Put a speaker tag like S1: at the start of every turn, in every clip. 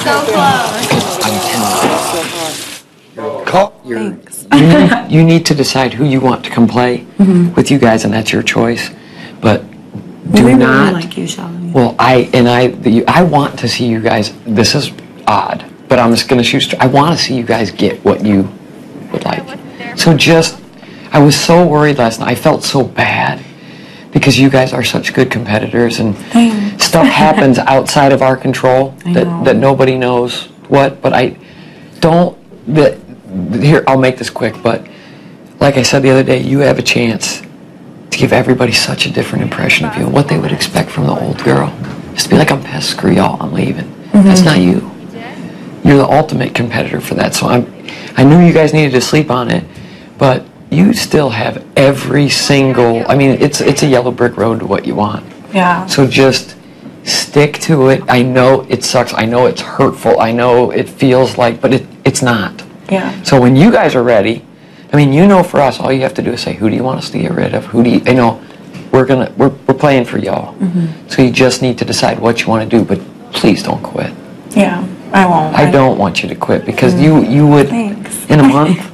S1: so close.
S2: You need to decide who you want to come play with you guys, and that's your choice. But do not.
S1: Really like you, Shelly.
S2: Well, I want to see you guys. This is odd, but I'm just going to shoot. I want to see you guys get what you would like. So I was so worried last night. I felt so bad because you guys are such good competitors, and stuff happens outside of our control that nobody knows what. But here, I'll make this quick. But like I said the other day, you have a chance to give everybody such a different impression of you and what they would expect from the old girl. Just be like, I'm pissed, screw y'all, I'm leaving. That's not you. You're the ultimate competitor for that. So I knew you guys needed to sleep on it, but you still have every single, I mean, it's a yellow brick road to what you want.
S1: Yeah.
S2: So just stick to it. I know it sucks. I know it's hurtful. I know it feels like, but it's not. Yeah. So when you guys are ready, I mean, you know, for us, all you have to do is say, who do you want us to get rid of? Who do you know, we're playing for y'all. So you just need to decide what you want to do, but please don't quit.
S1: Yeah, I won't.
S2: I don't want you to quit because you would, in a month,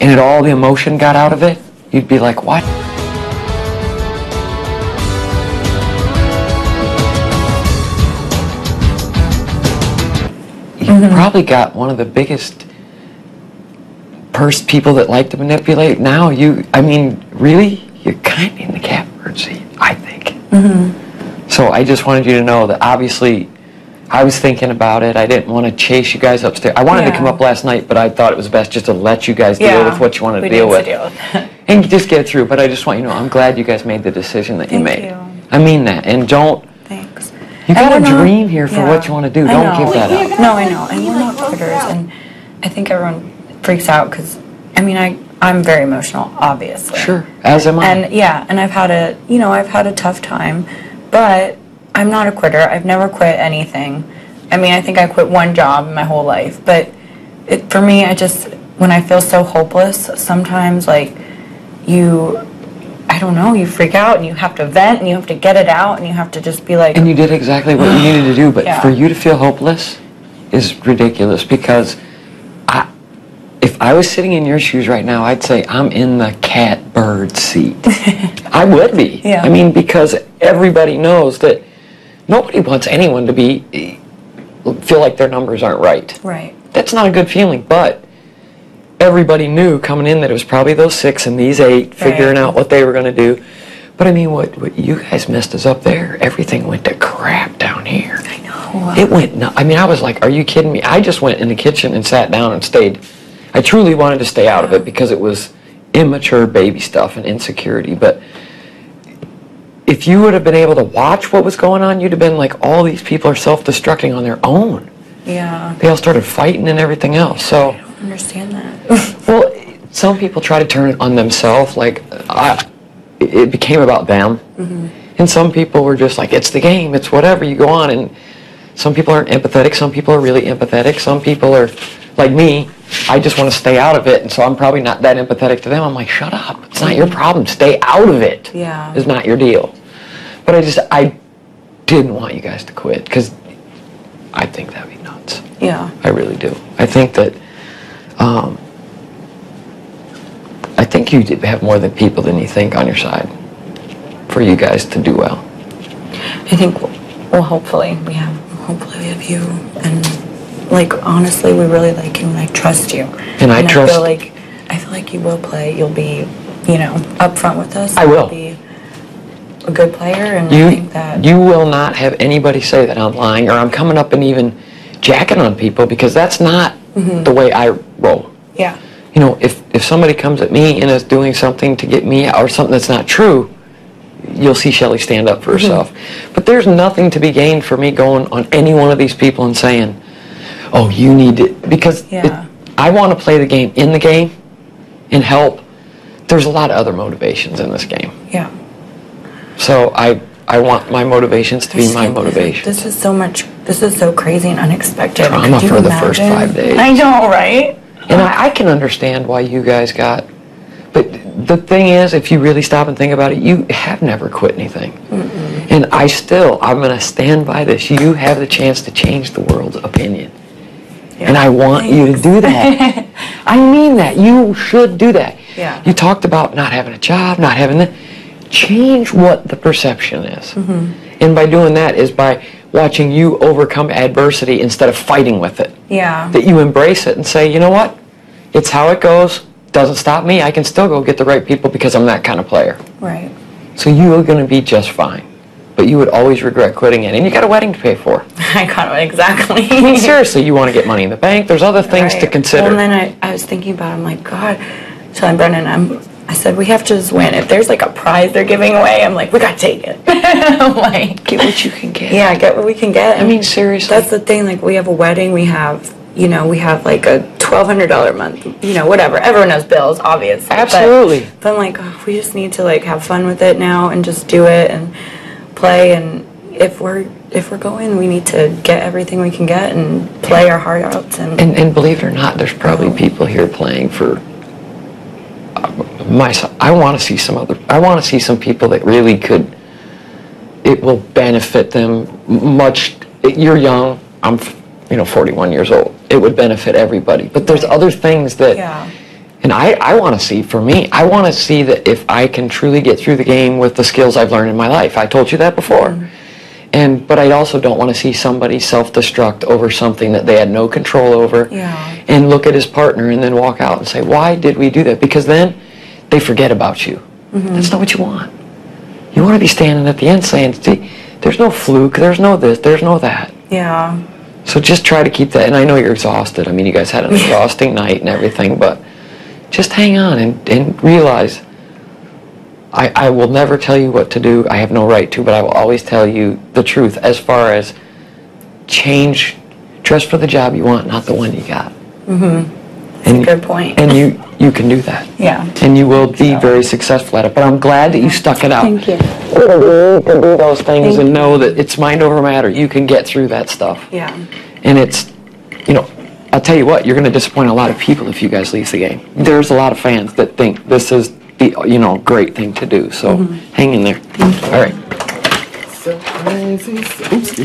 S2: and all the emotion got out of it, you'd be like, what? You probably got one of the biggest people that like to manipulate. Now I mean, really, you're kind of in the catbird seat, I think. So I just wanted you to know that obviously I was thinking about it. I didn't want to chase you guys upstairs. I wanted to come up last night, but I thought it was best just to let you guys deal with what you wanted to deal with. And just get it through. But I just want you to know, I'm glad you guys made the decision that you made. I mean that. And don't... Thanks. You got a dream here for what you want to do. Don't give that up.
S1: No, I know. And we're not quitters. And I think everyone freaks out because, I mean, I'm very emotional, obviously.
S2: Sure, as am I.
S1: And and I've had a tough time, but I'm not a quitter. I've never quit anything. I mean, I think I quit one job in my whole life, but for me, when I feel so hopeless, sometimes like I don't know, you freak out and you have to vent and you have to get it out and you have to just be like...
S2: And you did exactly what you needed to do, but for you to feel hopeless is ridiculous because if I was sitting in your shoes right now, I'd say I'm in the catbird seat. I would be. Yeah. I mean, because everybody knows that nobody wants anyone to feel like their numbers aren't right.
S1: Right.
S2: That's not a good feeling, but everybody knew coming in that it was probably those 6 and these 8 figuring out what they were going to do. But I mean, what you guys missed is up there. Everything went to crap down here.
S1: I know.
S2: It went, I mean, I was like, are you kidding me? I just went in the kitchen and sat down and stayed. I truly wanted to stay out of it because it was immature baby stuff and insecurity. But if you would have been able to watch what was going on, you'd have been like, all these people are self-destructing on their own.
S1: Yeah.
S2: They all started fighting and everything else. So
S1: I don't understand that.
S2: well, some people try to turn it on themselves. Like, it became about them. And some people were just like, it's the game, it's whatever, you go on. And some people aren't empathetic. Some people are really empathetic. Some people are like me. I just want to stay out of it, and so I'm probably not that empathetic to them. I'm like, shut up. It's not your problem. Stay out of it.
S1: Yeah.
S2: It's not your deal. But I didn't want you guys to quit, because I think that'd be nuts.
S1: Yeah.
S2: I really do. I think that, I think you have more than people than you think on your side for you guys to do well.
S1: I think, well, hopefully we have you, and like, honestly, we really like you, and I trust you.
S2: And I trust...
S1: I feel like you will play. You'll be, up front with us.
S2: I will.
S1: You'll be a good player, and I think that...
S2: You will not have anybody say that I'm lying, or I'm coming up and even jacking on people, because that's not the way I roll.
S1: Yeah.
S2: If somebody comes at me and is doing something to get me out, or something that's not true, you'll see Shelly stand up for herself. But there's nothing to be gained for me going on any one of these people and saying, oh, you need to, because I want to play the game in the game and help. There's a lot of other motivations in this game.
S1: Yeah.
S2: So I want my motivations to be my motivations.
S1: This is so crazy and unexpected.
S2: Trauma for the first 5 days.
S1: I know, right?
S2: And I can understand why you guys got, but the thing is, if you really stop and think about it, you have never quit anything. And I'm going to stand by this. You have the chance to change the world's opinion. Yeah. And I want you to do that. I mean that. You should do that.
S1: Yeah.
S2: You talked about not having a job, not having the... Change what the perception is. And by doing that is by watching you overcome adversity instead of fighting with it.
S1: Yeah.
S2: That you embrace it and say, you know what? It's how it goes. Doesn't stop me. I can still go get the right people because I'm that kind of player.
S1: Right.
S2: So you're going to be just fine. But you would always regret quitting it. And you got a wedding to pay for.
S1: I got it, exactly.
S2: I mean, seriously, you want to get money in the bank. There's other things to consider.
S1: Well, and then I was thinking about it. I'm like, God, telling Brendan, I said, we have to just win. If there's like a prize they're giving away, I'm like, we got to take it. I'm like,
S2: get what you can get.
S1: Yeah, get what we can get.
S2: I mean, seriously.
S1: That's the thing. Like, we have a wedding. We have, we have like a $1,200 a month, whatever. Everyone knows bills, obviously.
S2: Absolutely.
S1: But I'm like, oh, we just need to like have fun with it now and just do it and play. And if we're going, we need to get everything we can get and play our heart out.
S2: And believe it or not, there's probably people here playing for... I want to see some people that really could, it will benefit them much. You're young, I'm 41 years old. It would benefit everybody. But there's other things that, and I want to see, for me, I want to see that if I can truly get through the game with the skills I've learned in my life. I told you that before. But I also don't want to see somebody self-destruct over something that they had no control over and look at his partner and then walk out and say, why did we do that? Because then they forget about you. That's not what you want. You want to be standing at the end saying, see, there's no fluke, there's no this, there's no that.
S1: Yeah.
S2: So just try to keep that, and I know you're exhausted. I mean, you guys had an exhausting night and everything, but just hang on and realize I will never tell you what to do. I have no right to, but I will always tell you the truth as far as dress for the job you want, not the one you got.
S1: That's a good point.
S2: And you can do that.
S1: Yeah.
S2: And you will be very successful at it. But I'm glad that you stuck it out.
S1: Thank you.
S2: You can do those things and know that it's mind over matter. You can get through that stuff.
S1: Yeah.
S2: And it's, I'll tell you what, you're going to disappoint a lot of people if you guys leave the game. There's a lot of fans that think this is the, great thing to do. So hang in there.
S1: Thank you.
S2: All right.
S3: So crazy. Oops,